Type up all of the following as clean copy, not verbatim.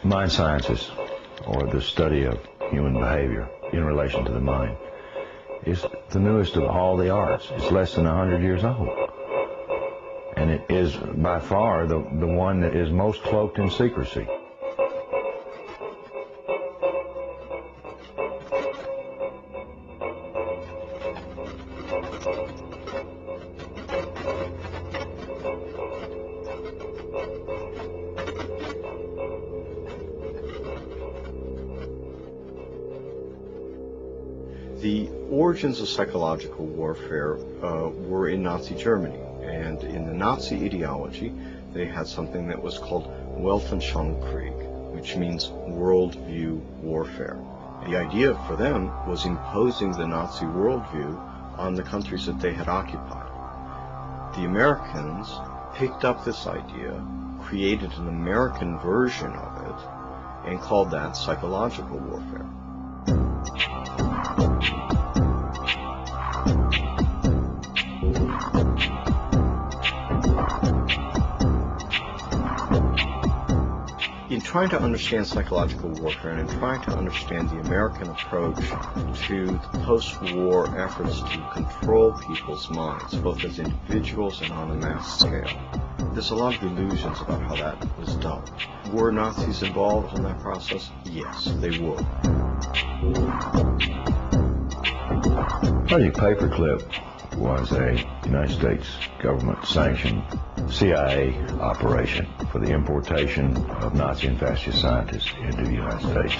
Mind sciences, or the study of human behavior in relation to the mind, is the newest of all the arts. It's less than 100 years old. And it is by far the one that is most cloaked in secrecy. The origins of psychological warfare were in Nazi Germany, and in the Nazi ideology they had something that was called Weltanschauungskrieg, which means worldview warfare. The idea for them was imposing the Nazi worldview on the countries that they had occupied. The Americans picked up this idea, created an American version of it, and called that psychological warfare. In trying to understand psychological warfare and in trying to understand the American approach to the post-war efforts to control people's minds, both as individuals and on a mass scale, there's a lot of illusions about how that was done. Were Nazis involved in that process? Yes, they were. Project Paperclip was a United States government-sanctioned CIA operation for the importation of Nazi and fascist scientists into the United States.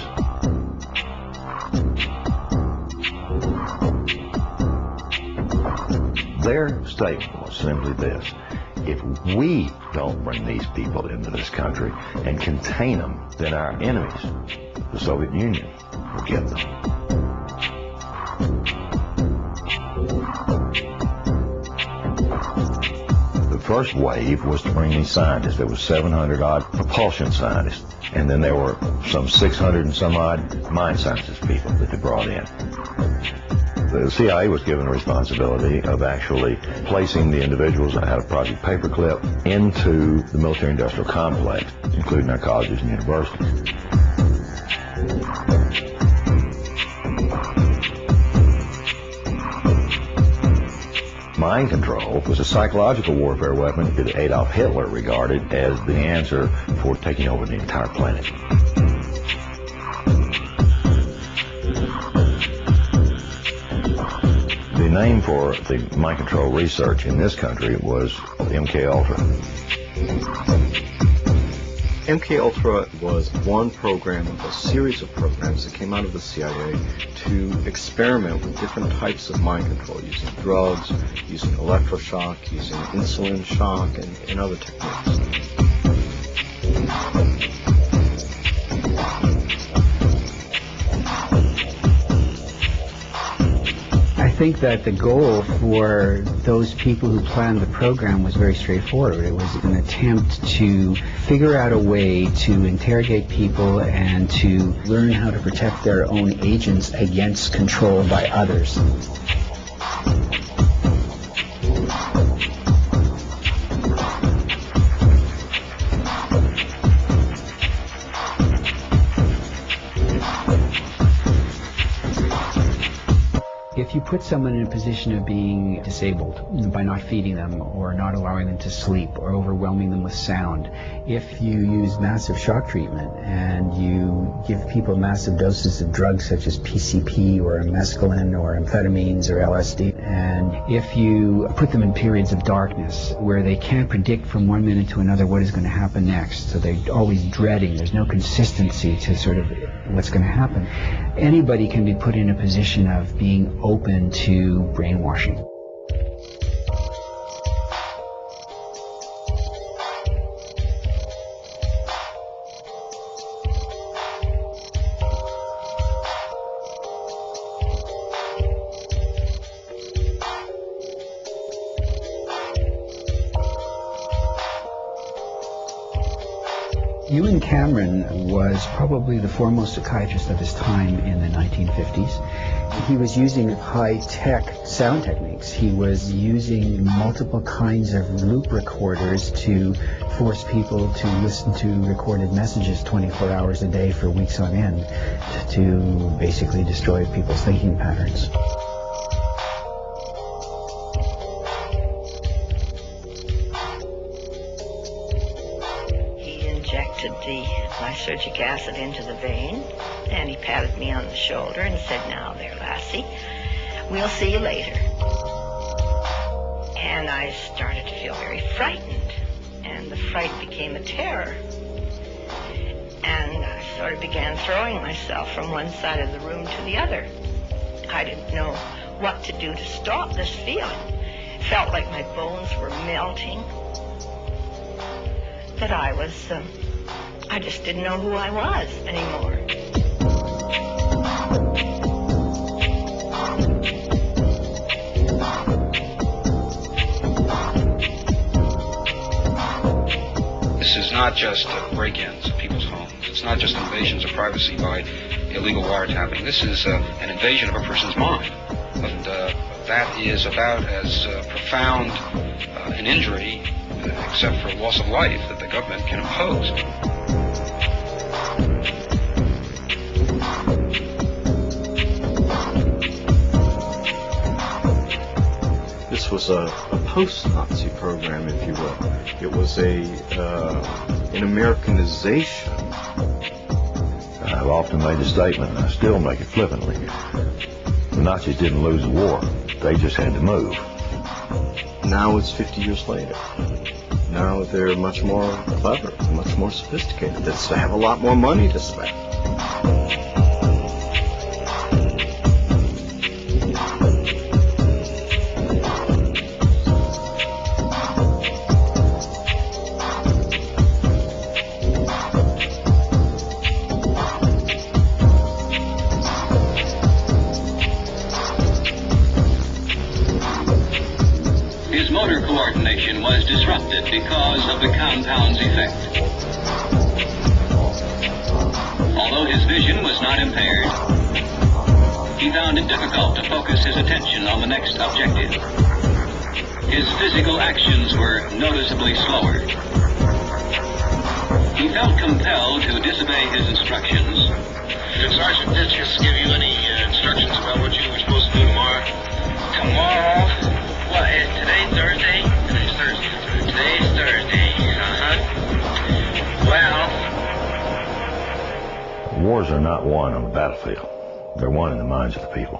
Their statement was simply this: if we don't bring these people into this country and contain them, then our enemies, the Soviet Union, will get them. The first wave was to bring these scientists. There were 700 odd propulsion scientists, and then there were some 600 and some odd mind sciences people that they brought in. The CIA was given the responsibility of actually placing the individuals that had a Project Paperclip into the military-industrial complex, including our colleges and universities. Mind control was a psychological warfare weapon that Adolf Hitler regarded as the answer for taking over the entire planet. The name for the mind control research in this country was MK-Ultra. MK-Ultra was one program of a series of programs that came out of the CIA to experiment with different types of mind control, using drugs, using electroshock, using insulin shock, and other techniques. I think that the goal for those people who planned the program was very straightforward. It was an attempt to figure out a way to interrogate people and to learn how to protect their own agents against control by others. If you put someone in a position of being disabled by not feeding them or not allowing them to sleep or overwhelming them with sound, if you use massive shock treatment and you give people massive doses of drugs such as PCP or mescaline or amphetamines or LSD, and if you put them in periods of darkness where they can't predict from one minute to another what is going to happen next, so they're always dreading, there's no consistency to sort of what's going to happen, anybody can be put in a position of being open to brainwashing. Ewan Cameron was probably the foremost psychiatrist of his time in the 1950s. he was using high-tech sound techniques. He was using multiple kinds of loop recorders to force people to listen to recorded messages 24 hours a day for weeks on end to basically destroy people's thinking patterns. He injected the lysergic acid into the vein, and he patted me on the shoulder and said, "Now there, lassie, we'll see you later." And I started to feel very frightened, and the fright became a terror. And I sort of began throwing myself from one side of the room to the other. I didn't know what to do to stop this feeling. It felt like my bones were melting, that I just didn't know who I was anymore. This is not just break-ins of people's homes. It's not just invasions of privacy by illegal wiretapping. This is an invasion of a person's mind. And that is about as profound an injury, except for loss of life, that the government can impose. This was a post-Nazi program, if you will. It was an Americanization. I've often made the statement, and I still make it flippantly. The Nazis didn't lose the war. They just had to move. Now it's 50 years later. Now they're much more clever, much more sophisticated. They have a lot more money to spend. Motor coordination was disrupted because of the compound's effect. Although his vision was not impaired, he found it difficult to focus his attention on the next objective. His physical actions were noticeably slower. He felt compelled to disobey his instructions. Did Sergeant Ditchus give you any instructions about what you were supposed to do tomorrow? Tomorrow? What, today's Thursday? Today's Thursday. Today's Thursday. Well... Wars are not won on the battlefield. They're won in the minds of the people.